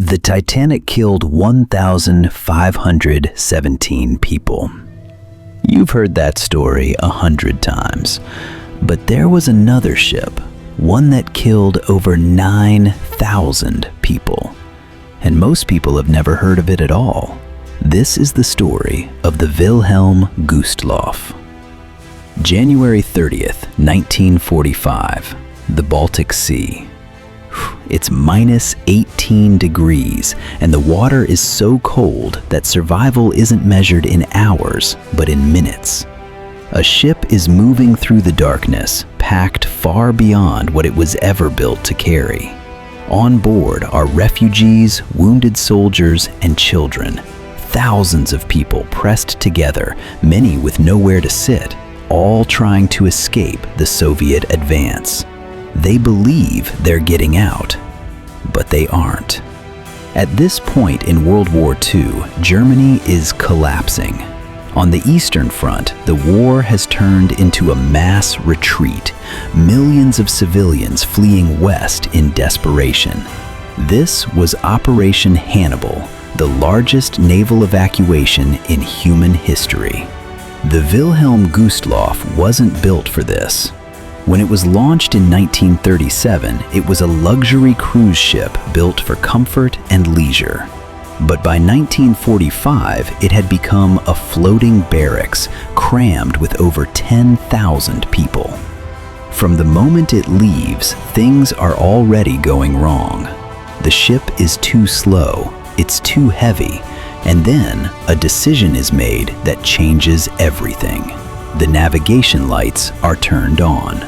The Titanic killed 1,517 people. You've heard that story 100 times, but there was another ship, one that killed over 9,000 people. And most people have never heard of it at all. This is the story of the Wilhelm Gustloff. January 30th, 1945, the Baltic Sea. It's minus 18 degrees, and the water is so cold that survival isn't measured in hours, but in minutes. A ship is moving through the darkness, packed far beyond what it was ever built to carry. On board are refugees, wounded soldiers, and children. Thousands of people pressed together, many with nowhere to sit, all trying to escape the Soviet advance. They believe they're getting out, but they aren't. At this point in World War II, Germany is collapsing. On the Eastern Front, the war has turned into a mass retreat, millions of civilians fleeing west in desperation. This was Operation Hannibal, the largest naval evacuation in human history. The Wilhelm Gustloff wasn't built for this. When it was launched in 1937, it was a luxury cruise ship built for comfort and leisure. But by 1945, it had become a floating barracks crammed with over 10,000 people. From the moment it leaves, things are already going wrong. The ship is too slow, it's too heavy, and then a decision is made that changes everything. The navigation lights are turned on.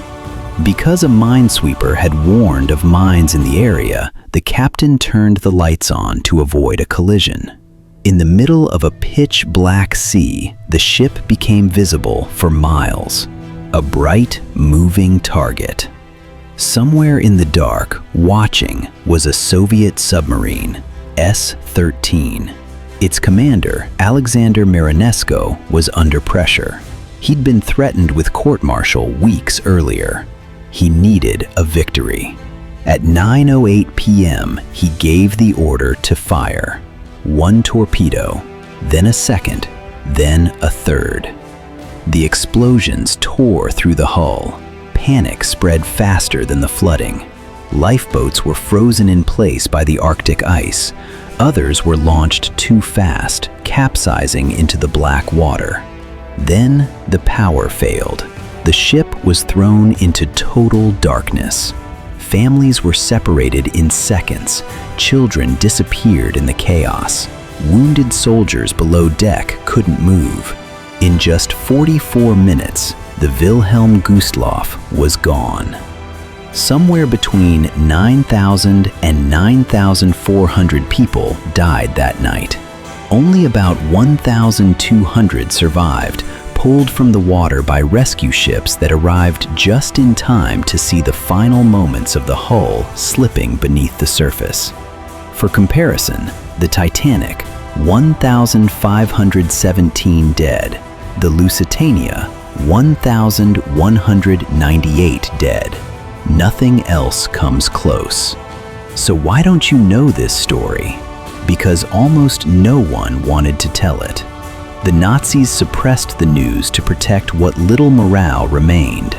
Because a minesweeper had warned of mines in the area, the captain turned the lights on to avoid a collision. In the middle of a pitch-black sea, the ship became visible for miles. A bright, moving target. Somewhere in the dark, watching, was a Soviet submarine, S-13. Its commander, Alexander Marinesko, was under pressure. He'd been threatened with court-martial weeks earlier. He needed a victory. At 9:08 p.m., he gave the order to fire. One torpedo, then a second, then a third. The explosions tore through the hull. Panic spread faster than the flooding. Lifeboats were frozen in place by the Arctic ice. Others were launched too fast, capsizing into the black water. Then the power failed. The ship was thrown into total darkness. Families were separated in seconds. Children disappeared in the chaos. Wounded soldiers below deck couldn't move. In just 44 minutes, the Wilhelm Gustloff was gone. Somewhere between 9,000 and 9,400 people died that night. Only about 1,200 survived, pulled from the water by rescue ships that arrived just in time to see the final moments of the hull slipping beneath the surface. For comparison, the Titanic, 1,517 dead. The Lusitania, 1,198 dead. Nothing else comes close. So why don't you know this story? Because almost no one wanted to tell it. The Nazis suppressed the news to protect what little morale remained.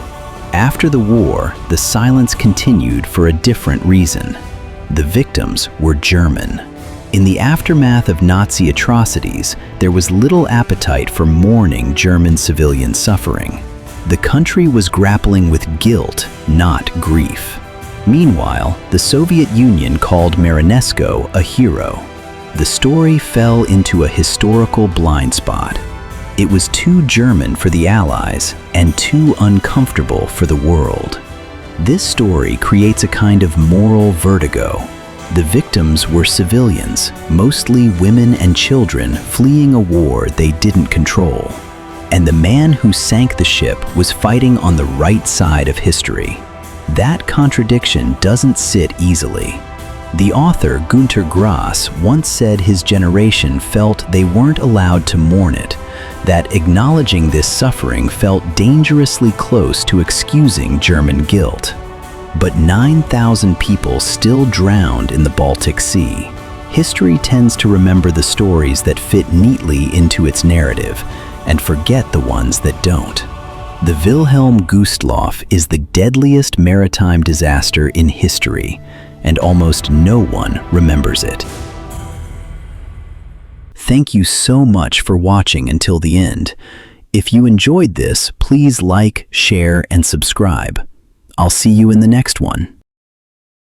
After the war, the silence continued for a different reason. The victims were German. In the aftermath of Nazi atrocities, there was little appetite for mourning German civilian suffering. The country was grappling with guilt, not grief. Meanwhile, the Soviet Union called Marinesko a hero. The story fell into a historical blind spot. It was too German for the Allies and too uncomfortable for the world. This story creates a kind of moral vertigo. The victims were civilians, mostly women and children fleeing a war they didn't control. And the man who sank the ship was fighting on the right side of history. That contradiction doesn't sit easily. The author Günter Grass once said his generation felt they weren't allowed to mourn it, that acknowledging this suffering felt dangerously close to excusing German guilt. But 9,000 people still drowned in the Baltic Sea. History tends to remember the stories that fit neatly into its narrative and forget the ones that don't. The Wilhelm Gustloff is the deadliest maritime disaster in history, and almost no one remembers it. Thank you so much for watching until the end. If you enjoyed this, please like, share, and subscribe. I'll see you in the next one.